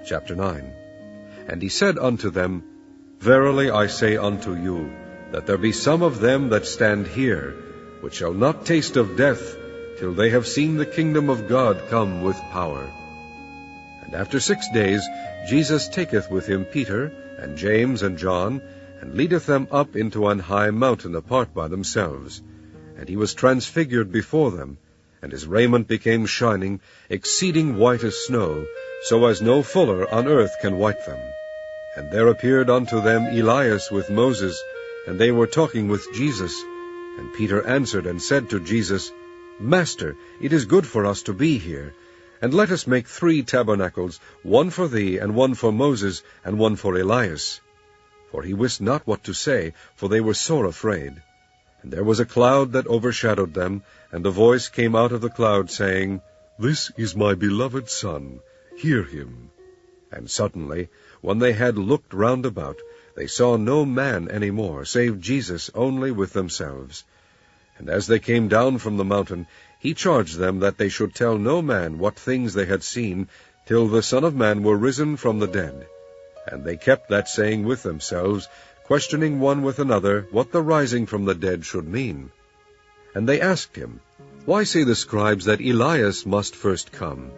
Chapter 9. And he said unto them, Verily I say unto you, that there be some of them that stand here, which shall not taste of death, till they have seen the kingdom of God come with power. And after 6 days Jesus taketh with him Peter, and James, and John, and leadeth them up into an high mountain apart by themselves. And he was transfigured before them, and his raiment became shining, exceeding white as snow, so as no fuller on earth can white them. And there appeared unto them Elias with Moses, and they were talking with Jesus. And Peter answered and said to Jesus, Master, it is good for us to be here. And let us make 3 tabernacles, one for thee, and one for Moses, and one for Elias. For he wist not what to say, for they were sore afraid. And there was a cloud that overshadowed them, and a voice came out of the cloud, saying, This is my beloved Son, hear him. And suddenly, when they had looked round about, they saw no man any more, save Jesus only with themselves. And as they came down from the mountain, he charged them that they should tell no man what things they had seen, till the Son of Man were risen from the dead. And they kept that saying with themselves, questioning one with another what the rising from the dead should mean. And they asked him, Why say the scribes that Elias must first come?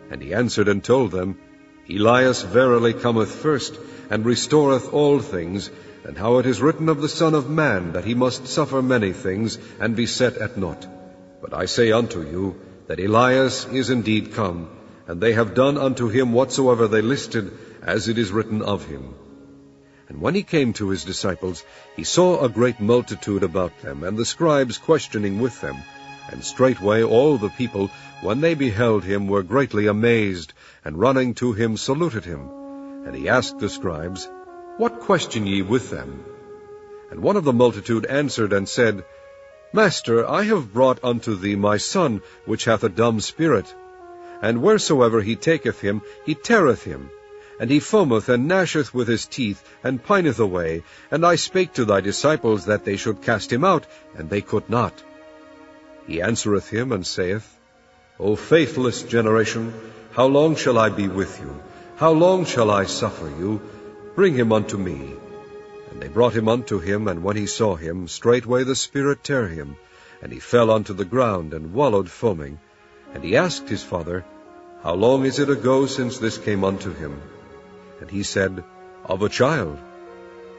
And he answered and told them, Elias verily cometh first, and restoreth all things, and how it is written of the Son of Man, that he must suffer many things, and be set at naught. But I say unto you, that Elias is indeed come, and they have done unto him whatsoever they listed, as it is written of him. And when he came to his disciples, he saw a great multitude about them, and the scribes questioning with them. And straightway all the people, when they beheld him, were greatly amazed, and running to him saluted him. And he asked the scribes, What question ye with them? And one of the multitude answered and said, Master, I have brought unto thee my son, which hath a dumb spirit. And wheresoever he taketh him, he teareth him. And he foameth and gnasheth with his teeth, and pineth away. And I spake to thy disciples that they should cast him out, and they could not. He answereth him, and saith, O faithless generation, how long shall I be with you? How long shall I suffer you? Bring him unto me. And they brought him unto him, and when he saw him, straightway the spirit tare him, and he fell unto the ground, and wallowed foaming. And he asked his father, How long is it ago since this came unto him? And he said, Of a child.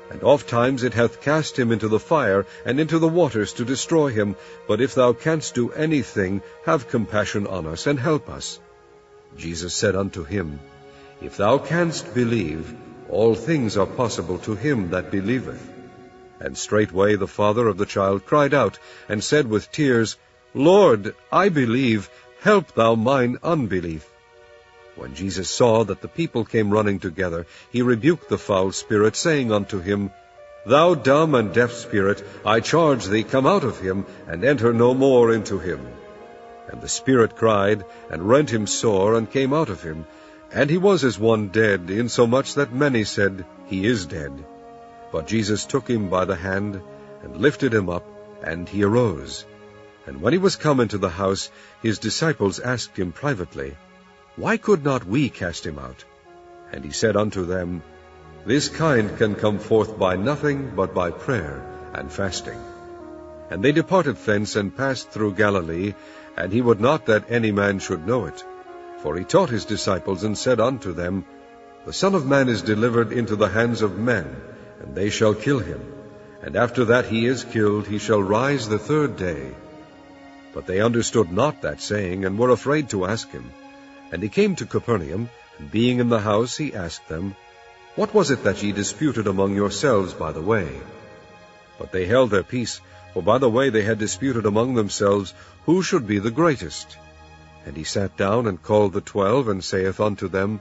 And oft times it hath cast him into the fire, and into the waters to destroy him. But if thou canst do anything, have compassion on us, and help us. Jesus said unto him, If thou canst believe, all things are possible to him that believeth. And straightway the father of the child cried out, and said with tears, Lord, I believe, help thou mine unbelief. When Jesus saw that the people came running together, he rebuked the foul spirit, saying unto him, Thou dumb and deaf spirit, I charge thee, come out of him, and enter no more into him. And the spirit cried, and rent him sore, and came out of him. And he was as one dead, insomuch that many said, He is dead. But Jesus took him by the hand, and lifted him up, and he arose. And when he was come into the house, his disciples asked him privately, Why could not we cast him out? And he said unto them, This kind can come forth by nothing but by prayer and fasting. And they departed thence, and passed through Galilee, and he would not that any man should know it. For he taught his disciples, and said unto them, The Son of Man is delivered into the hands of men, and they shall kill him. And after that he is killed, he shall rise the 3rd day. But they understood not that saying, and were afraid to ask him. And he came to Capernaum, and being in the house, he asked them, What was it that ye disputed among yourselves by the way? But they held their peace, for by the way they had disputed among themselves, who should be the greatest. And he sat down, and called the 12, and saith unto them,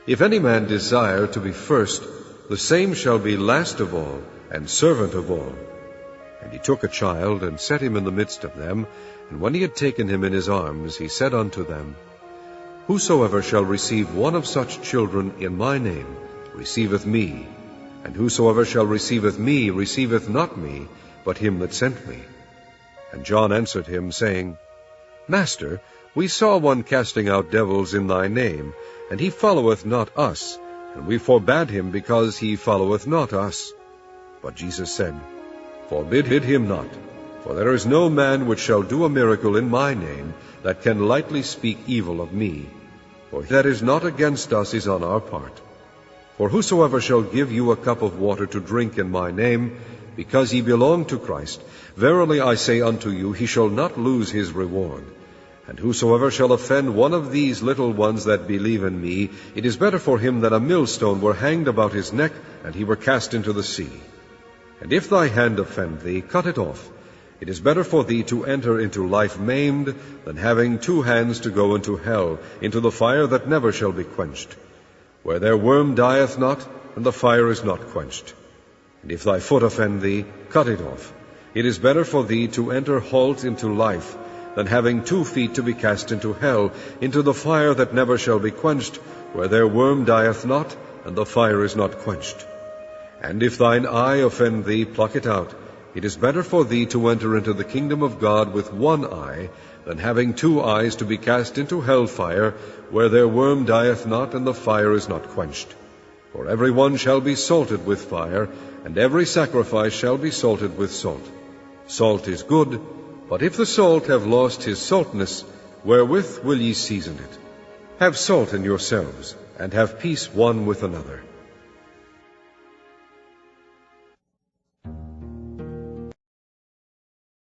If any man desire to be first, the same shall be last of all, and servant of all. And he took a child, and set him in the midst of them, and when he had taken him in his arms, he said unto them, Whosoever shall receive one of such children in my name receiveth me, and whosoever shall receiveth me receiveth not me, but him that sent me. And John answered him, saying, Master, We saw one casting out devils in thy name, and he followeth not us, and we forbade him, because he followeth not us. But Jesus said, Forbid him not, for there is no man which shall do a miracle in my name, that can lightly speak evil of me. For that is not against us is on our part. For whosoever shall give you a cup of water to drink in my name, because ye belong to Christ, verily I say unto you, he shall not lose his reward. And whosoever shall offend one of these little ones that believe in me, it is better for him that a millstone were hanged about his neck, and he were cast into the sea. And if thy hand offend thee, cut it off. It is better for thee to enter into life maimed, than having 2 hands to go into hell, into the fire that never shall be quenched, where their worm dieth not, and the fire is not quenched. And if thy foot offend thee, cut it off. It is better for thee to enter halt into life, than having 2 feet to be cast into hell, into the fire that never shall be quenched, where their worm dieth not, and the fire is not quenched. And if thine eye offend thee, pluck it out. It is better for thee to enter into the kingdom of God with 1 eye, than having 2 eyes to be cast into hell fire, where their worm dieth not, and the fire is not quenched. For every one shall be salted with fire, and every sacrifice shall be salted with salt. Salt is good, but if the salt have lost his saltness, wherewith will ye season it? Have salt in yourselves, and have peace one with another.